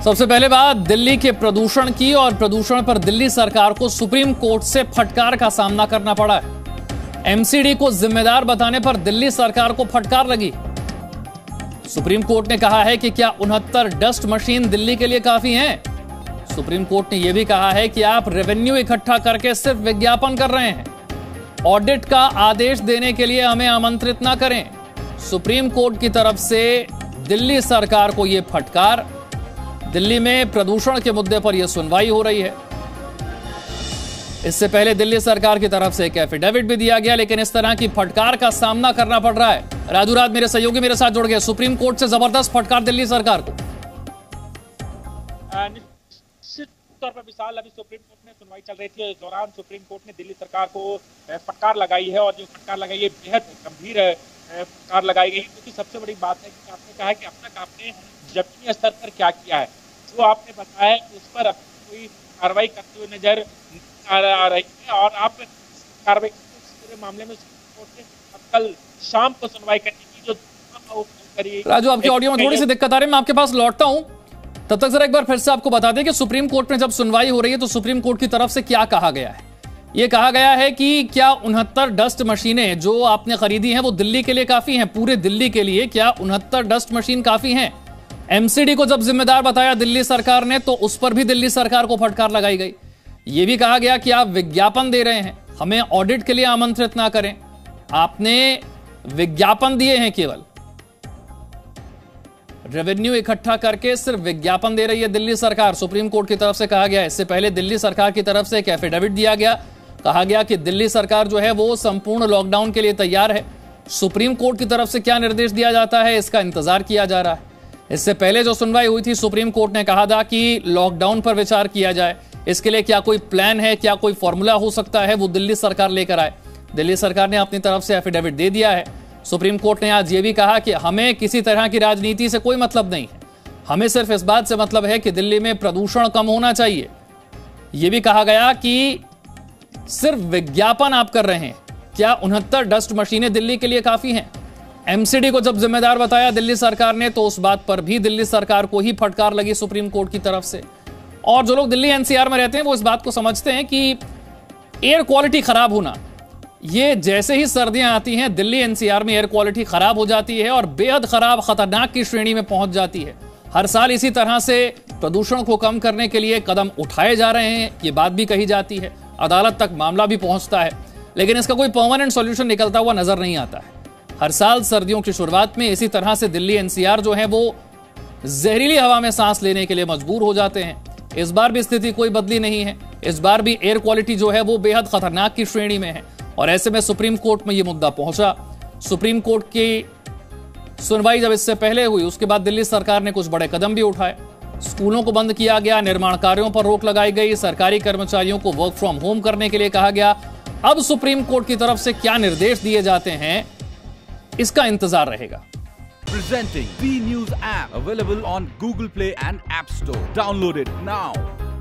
सबसे पहले बात दिल्ली के प्रदूषण की, और प्रदूषण पर दिल्ली सरकार को सुप्रीम कोर्ट से फटकार का सामना करना पड़ा है। एमसीडी को जिम्मेदार बताने पर दिल्ली सरकार को फटकार लगी। सुप्रीम कोर्ट ने कहा है कि क्या 69 डस्ट मशीन दिल्ली के लिए काफी हैं? सुप्रीम कोर्ट ने यह भी कहा है कि आप रेवेन्यू इकट्ठा करके सिर्फ विज्ञापन कर रहे हैं। ऑडिट का आदेश देने के लिए हमें आमंत्रित ना करें। सुप्रीम कोर्ट की तरफ से दिल्ली सरकार को यह फटकार। दिल्ली में प्रदूषण के मुद्दे पर यह सुनवाई हो रही है। इससे पहले दिल्ली सरकार की तरफ से एक एफिडेविट भी दिया गया, लेकिन इस तरह की फटकार का सामना करना पड़ रहा है। राजू रात मेरे सहयोगी मेरे साथ जुड़ गए। सुप्रीम कोर्ट से जबरदस्त फटकार दिल्ली सरकार को। निश्चित तौर पर विशाल, अभी सुप्रीम कोर्ट में सुनवाई चल रही थी, इस दौरान सुप्रीम कोर्ट ने दिल्ली सरकार को फटकार लगाई है, और जो फटकार लगाई है बेहद गंभीर फटकार लगाई गई, क्योंकि सबसे बड़ी बात है कि आपने कहा है कि अब तक आपने जमीनी स्तर पर क्या किया है, जो आपने बताया है उस पर कोई कार्रवाई करते हुए नजर आ रही है, और आप कार्रवाई पूरे मामले में सुप्रीम कोर्ट ने कल शाम को सुनवाई करने की जो करी। राजू, आपकी ऑडियो में थोड़ी सी दिक्कत आ रही है, मैं आपके पास लौटता हूं, तब तक जरा एक बार फिर से आपको बता दें कि सुप्रीम कोर्ट में जब सुनवाई हो रही है तो सुप्रीम कोर्ट की तरफ से क्या कहा गया है। यह कहा गया है कि क्या 69 डस्ट मशीनें जो आपने खरीदी हैं वो दिल्ली के लिए काफी हैं, पूरे दिल्ली के लिए क्या 69 डस्ट मशीन काफी हैं? एमसीडी को जब जिम्मेदार बताया दिल्ली सरकार ने तो उस पर भी दिल्ली सरकार को फटकार लगाई गई। यह भी कहा गया कि आप विज्ञापन दे रहे हैं, हमें ऑडिट के लिए आमंत्रित ना करें। आपने विज्ञापन दिए हैं, केवल रेवेन्यू इकट्ठा करके सिर्फ विज्ञापन दे रही है दिल्ली सरकार, सुप्रीम कोर्ट की तरफ से कहा गया। इससे पहले दिल्ली सरकार की तरफ से एक एफिडेविट दिया गया, कहा गया कि दिल्ली सरकार जो है वो संपूर्ण लॉकडाउन के लिए तैयार है। सुप्रीम कोर्ट की तरफ से क्या निर्देश दिया जाता है इसका इंतजार किया जा रहा है। इससे पहले जो सुनवाई हुई थी, सुप्रीम कोर्ट ने कहा था कि लॉकडाउन पर विचार किया जाए, इसके लिए क्या कोई प्लान है, क्या कोई फॉर्मूला हो सकता है, वो दिल्ली सरकार लेकर आए। दिल्ली सरकार ने अपनी तरफ से एफिडेविट दे दिया है। सुप्रीम कोर्ट ने आज ये भी कहा कि हमें किसी तरह की राजनीति से कोई मतलब नहीं है, हमें सिर्फ इस बात से मतलब है कि दिल्ली में प्रदूषण कम होना चाहिए। यह भी कहा गया कि सिर्फ विज्ञापन आप कर रहे हैं, क्या 69 डस्ट मशीनें दिल्ली के लिए काफी हैं? एमसीडी को जब जिम्मेदार बताया दिल्ली सरकार ने तो उस बात पर भी दिल्ली सरकार को ही फटकार लगी सुप्रीम कोर्ट की तरफ से। और जो लोग दिल्ली एनसीआर में रहते हैं वो इस बात को समझते हैं कि एयर क्वालिटी खराब होना, ये जैसे ही सर्दियां आती हैं दिल्ली एनसीआर में एयर क्वालिटी खराब हो जाती है और बेहद खराब, खतरनाक की श्रेणी में पहुंच जाती है। हर साल इसी तरह से प्रदूषण को कम करने के लिए कदम उठाए जा रहे हैं, ये बात भी कही जाती है, अदालत तक मामला भी पहुंचता है, लेकिन इसका कोई परमानेंट सॉल्यूशन निकलता हुआ नजर नहीं आता है। हर साल सर्दियों की शुरुआत में इसी तरह से दिल्ली एनसीआर जो है वो जहरीली हवा में सांस लेने के लिए मजबूर हो जाते हैं। इस बार भी स्थिति कोई बदली नहीं है, इस बार भी एयर क्वालिटी जो है वो बेहद खतरनाक की श्रेणी में है, और ऐसे में सुप्रीम कोर्ट में यह मुद्दा पहुंचा। सुप्रीम कोर्ट की सुनवाई जब इससे पहले हुई उसके बाद दिल्ली सरकार ने कुछ बड़े कदम भी उठाए। स्कूलों को बंद किया गया, निर्माण कार्यों पर रोक लगाई गई, सरकारी कर्मचारियों को वर्क फ्रॉम होम करने के लिए कहा गया। अब सुप्रीम कोर्ट की तरफ से क्या निर्देश दिए जाते हैं इसका इंतजार रहेगा। Presenting B News app available on Google Play and App Store. Download it now.